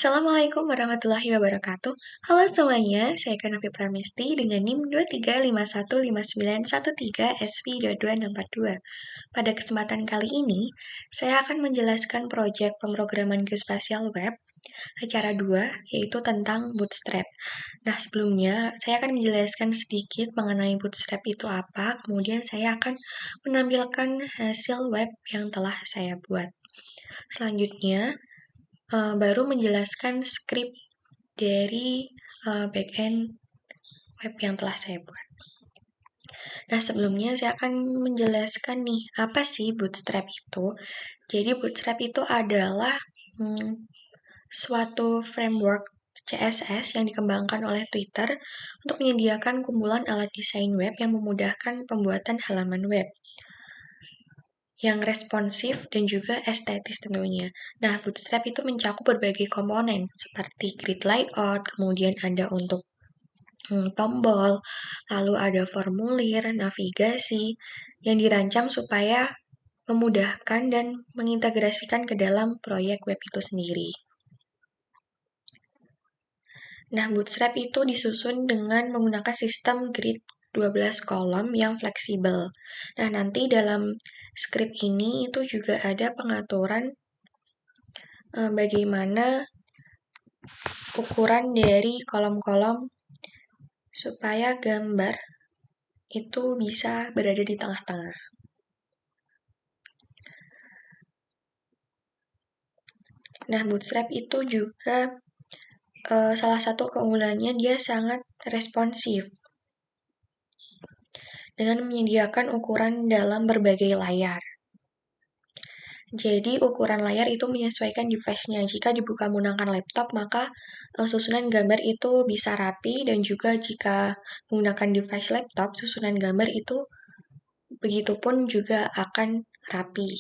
Assalamualaikum warahmatullahi wabarakatuh. Halo semuanya, saya Kanavi Pramesti dengan NIM 23515913SV22642. Pada kesempatan kali ini, saya akan menjelaskan proyek pemrograman geospasial web, acara 2, yaitu tentang Bootstrap. Nah, sebelumnya, saya akan menjelaskan sedikit mengenai Bootstrap itu apa, kemudian saya akan menampilkan hasil web yang telah saya buat. Selanjutnya, baru menjelaskan skrip dari backend web yang telah saya buat. Nah, sebelumnya saya akan menjelaskan nih, apa sih Bootstrap itu? Jadi, Bootstrap itu adalah suatu framework CSS yang dikembangkan oleh Twitter untuk menyediakan kumpulan alat desain web yang memudahkan pembuatan halaman web yang responsif dan juga estetis tentunya. Nah, Bootstrap itu mencakup berbagai komponen seperti grid layout, kemudian ada untuk tombol, lalu ada formulir, navigasi yang dirancang supaya memudahkan dan mengintegrasikan ke dalam proyek web itu sendiri. Nah, Bootstrap itu disusun dengan menggunakan sistem grid 12 kolom yang fleksibel. Nah, nanti dalam skrip ini itu juga ada pengaturan bagaimana ukuran dari kolom-kolom supaya gambar itu bisa berada di tengah-tengah. Nah, Bootstrap itu juga salah satu keunggulannya dia sangat responsif dengan menyediakan ukuran dalam berbagai layar. Jadi, ukuran layar itu menyesuaikan device-nya. Jika dibuka menggunakan laptop, maka susunan gambar itu bisa rapi, dan juga jika menggunakan device laptop, susunan gambar itu begitupun juga akan rapi.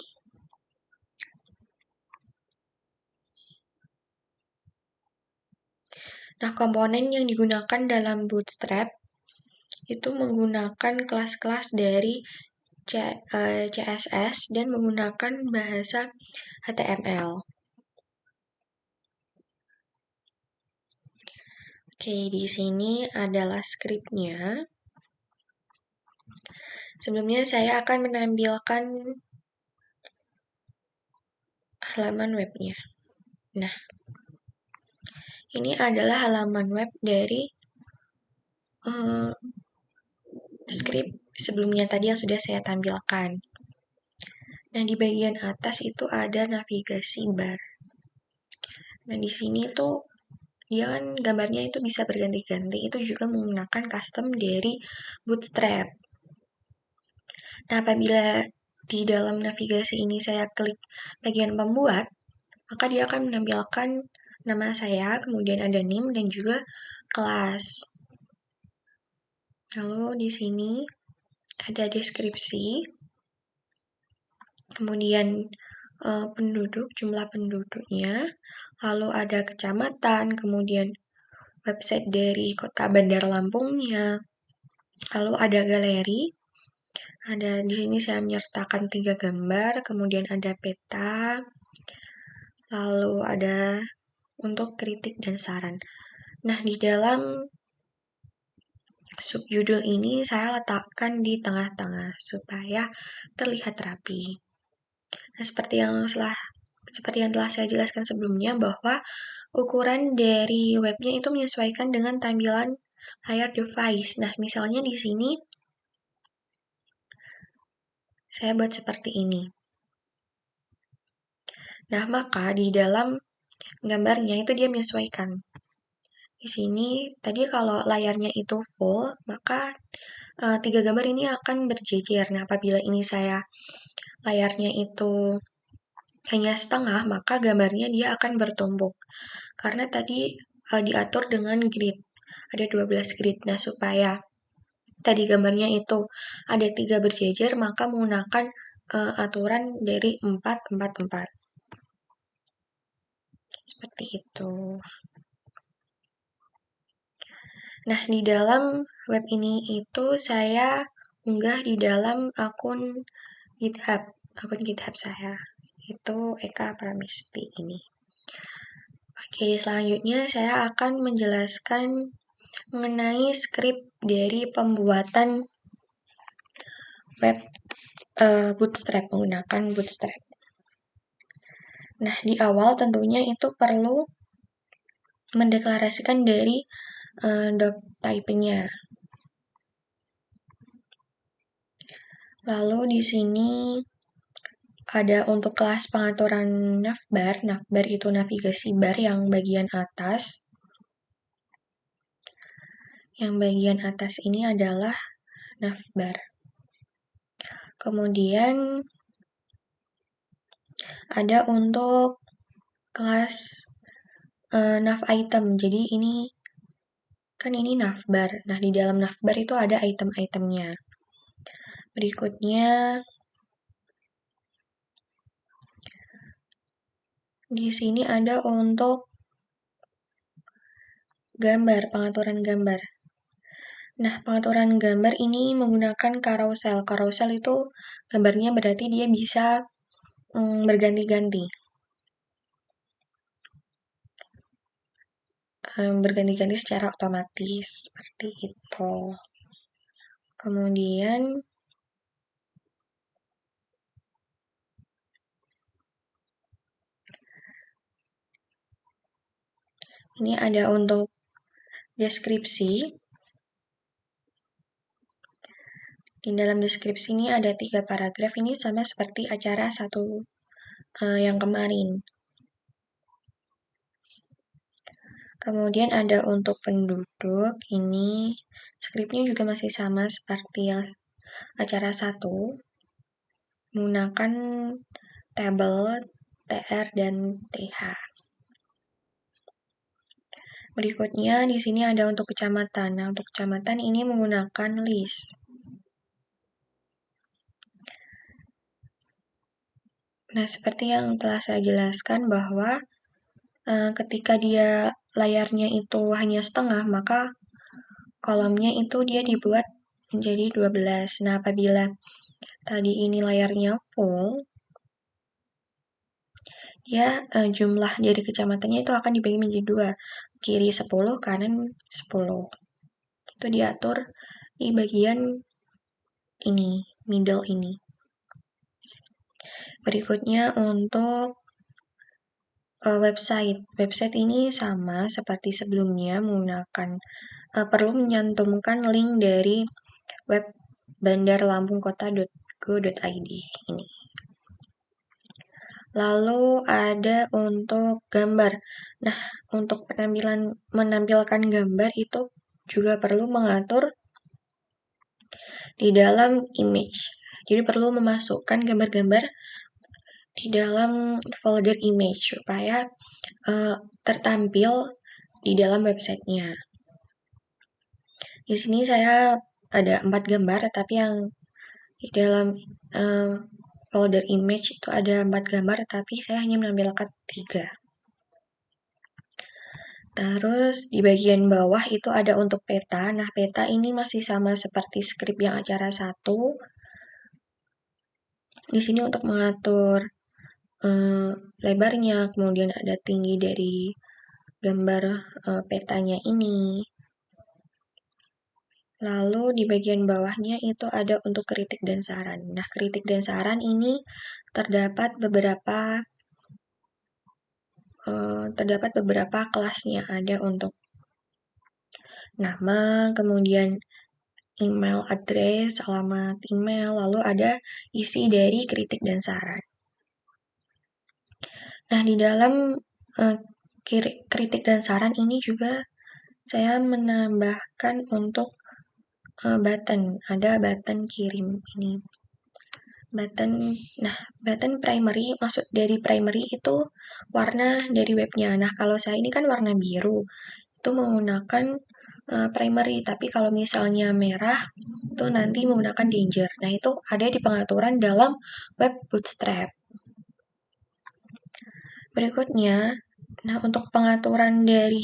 Nah, komponen yang digunakan dalam Bootstrap itu menggunakan kelas-kelas dari CSS dan menggunakan bahasa HTML. Oke, di sini adalah skripnya. Sebelumnya saya akan menampilkan halaman webnya. Nah, ini adalah halaman web dari skrip sebelumnya tadi yang sudah saya tampilkan. Nah, di bagian atas itu ada navigasi bar. Nah, di sini tuh dia kan gambarnya itu bisa berganti-ganti. Itu juga menggunakan custom dari Bootstrap. Nah, apabila di dalam navigasi ini saya klik bagian pembuat, maka dia akan menampilkan nama saya, kemudian ada NIM dan juga kelas. Lalu di sini ada deskripsi, kemudian penduduk, jumlah penduduknya, lalu ada kecamatan, kemudian website dari Kota Bandar Lampungnya, lalu ada galeri. Ada di sini saya menyertakan 3 gambar, kemudian ada peta, lalu ada untuk kritik dan saran. Nah, di dalam subjudul ini saya letakkan di tengah-tengah supaya terlihat rapi. Nah, seperti yang telah saya jelaskan sebelumnya bahwa ukuran dari webnya itu menyesuaikan dengan tampilan layar device. Nah, misalnya di sini saya buat seperti ini. Nah, maka di dalam gambarnya itu dia menyesuaikan. Di sini tadi kalau layarnya itu full, maka 3 gambar ini akan berjejer. Nah, apabila ini saya layarnya itu hanya setengah, maka gambarnya dia akan bertumpuk. Karena tadi diatur dengan grid. Ada 12 grid. Nah, supaya tadi gambarnya itu ada 3 berjejer, maka menggunakan aturan dari 4, 4, 4. Seperti itu. Nah, di dalam web ini itu saya unggah di dalam akun GitHub saya. Itu Eka Pramesti ini. Oke, selanjutnya saya akan menjelaskan mengenai skrip dari pembuatan web Bootstrap, menggunakan Bootstrap. Nah, di awal tentunya itu perlu mendeklarasikan dari doc type-nya. Lalu di sini ada untuk kelas pengaturan navbar. Navbar itu navigasi bar yang bagian atas. Yang bagian atas ini adalah navbar. Kemudian ada untuk kelas nav item. Jadi ini kan ini navbar. Nah, di dalam navbar itu ada item-itemnya. Berikutnya di sini ada untuk gambar, pengaturan gambar. Nah, pengaturan gambar ini menggunakan carousel. Carousel itu gambarnya berarti dia bisa berganti-ganti. Berganti-ganti secara otomatis, seperti itu. Kemudian ini ada untuk deskripsi. Di dalam deskripsi ini ada 3 paragraf, ini sama seperti acara 1 yang kemarin. Kemudian ada untuk penduduk, ini skripnya juga masih sama seperti yang acara 1, menggunakan tabel, TR, dan TH. Berikutnya di sini ada untuk kecamatan. Nah, untuk kecamatan ini menggunakan list. Nah, seperti yang telah saya jelaskan bahwa ketika dia layarnya itu hanya setengah, maka kolomnya itu dia dibuat menjadi 12. Nah, apabila tadi ini layarnya full, ya jumlah dari kecamatannya itu akan dibagi menjadi 2. Kiri 10, kanan 10. Itu diatur di bagian ini, middle ini. Berikutnya untuk website. Website ini sama seperti sebelumnya, menggunakan perlu menyantumkan link dari web bandarlampungkota.go.id ini. Lalu ada untuk gambar. Nah, untuk menampilkan gambar itu juga perlu mengatur di dalam image. Jadi perlu memasukkan gambar-gambar di dalam folder image supaya tertampil di dalam websitenya. Di sini saya ada 4 gambar, tapi yang di dalam folder image itu ada 4 gambar, tapi saya hanya menampilkan 3. Terus di bagian bawah itu ada untuk peta. Nah, peta ini masih sama seperti skrip yang acara 1. Di sini untuk mengatur lebarnya, kemudian ada tinggi dari gambar petanya ini. Lalu di bagian bawahnya itu ada untuk kritik dan saran. Nah, kritik dan saran ini terdapat beberapa kelasnya. Ada untuk nama, kemudian email address, alamat email, lalu ada isi dari kritik dan saran. Nah, di dalam kritik dan saran ini juga saya menambahkan untuk button. Ada button kirim ini. Button primary, maksud dari primary itu warna dari webnya. Nah, kalau saya ini kan warna biru, itu menggunakan primary, tapi kalau misalnya merah, itu nanti menggunakan danger. Nah, itu ada di pengaturan dalam web Bootstrap. Berikutnya, nah untuk pengaturan dari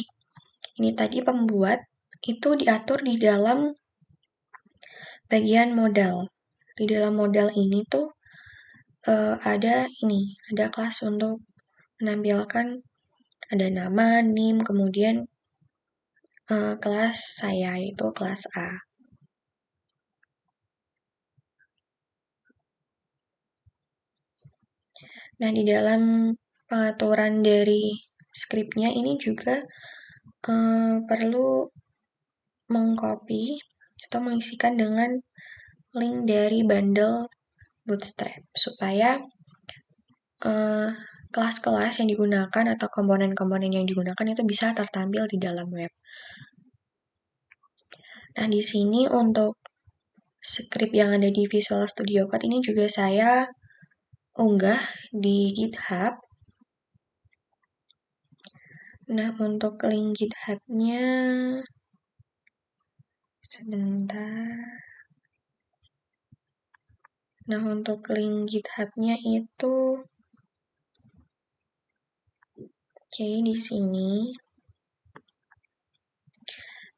ini tadi pembuat, itu diatur di dalam bagian modal. Di dalam modal ini tuh ada kelas untuk menampilkan Ada nama, NIM, kemudian kelas saya, yaitu kelas A. Nah, di dalam pengaturan dari skripnya ini juga perlu mengcopy atau mengisikan dengan link dari bundle Bootstrap supaya kelas-kelas yang digunakan atau komponen-komponen yang digunakan itu bisa tertampil di dalam web. Nah, di sini untuk script yang ada di Visual Studio Code ini juga saya unggah di GitHub. Nah, untuk link GitHub-nya sebentar. Nah, untuk link GitHub-nya itu oke, di sini.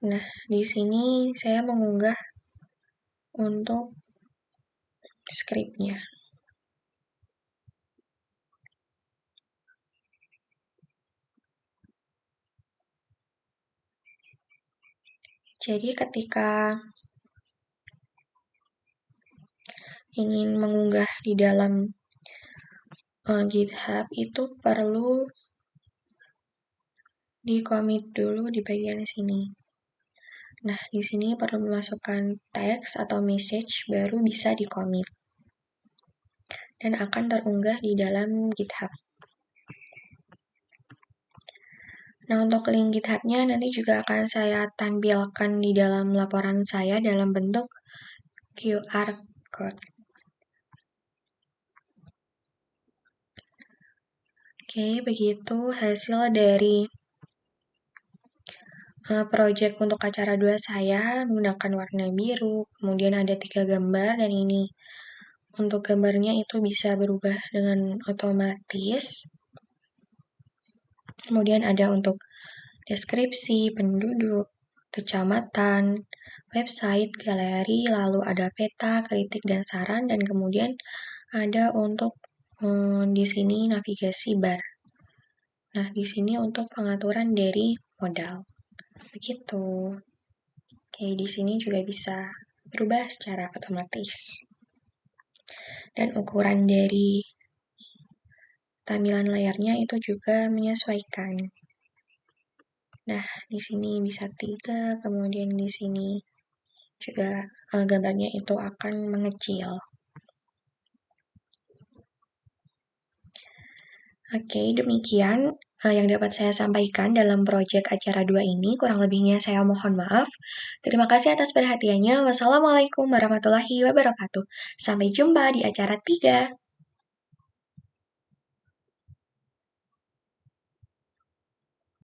Nah, di sini saya mengunggah untuk script-nya. Jadi ketika ingin mengunggah di dalam GitHub itu perlu di-commit dulu di bagian sini. Nah, di sini perlu memasukkan teks atau message baru bisa di-commit. Dan akan terunggah di dalam GitHub. Nah, untuk link GitHub-nya nanti juga akan saya tampilkan di dalam laporan saya dalam bentuk QR code. Oke, begitu hasil dari project untuk acara 2 saya menggunakan warna biru, kemudian ada 3 gambar, dan ini untuk gambarnya itu bisa berubah dengan otomatis. Kemudian ada untuk deskripsi, penduduk, kecamatan, website, galeri, lalu ada peta, kritik, dan saran, dan kemudian ada untuk di sini navigasi bar. Nah, di sini untuk pengaturan dari modal. Begitu. Oke, di sini juga bisa berubah secara otomatis. Dan ukuran dari tampilan layarnya itu juga menyesuaikan. Nah, di sini bisa 3, kemudian di sini juga gambarnya itu akan mengecil. Oke, demikian yang dapat saya sampaikan dalam proyek acara 2 ini. Kurang lebihnya saya mohon maaf. Terima kasih atas perhatiannya. Wassalamualaikum warahmatullahi wabarakatuh. Sampai jumpa di acara 3.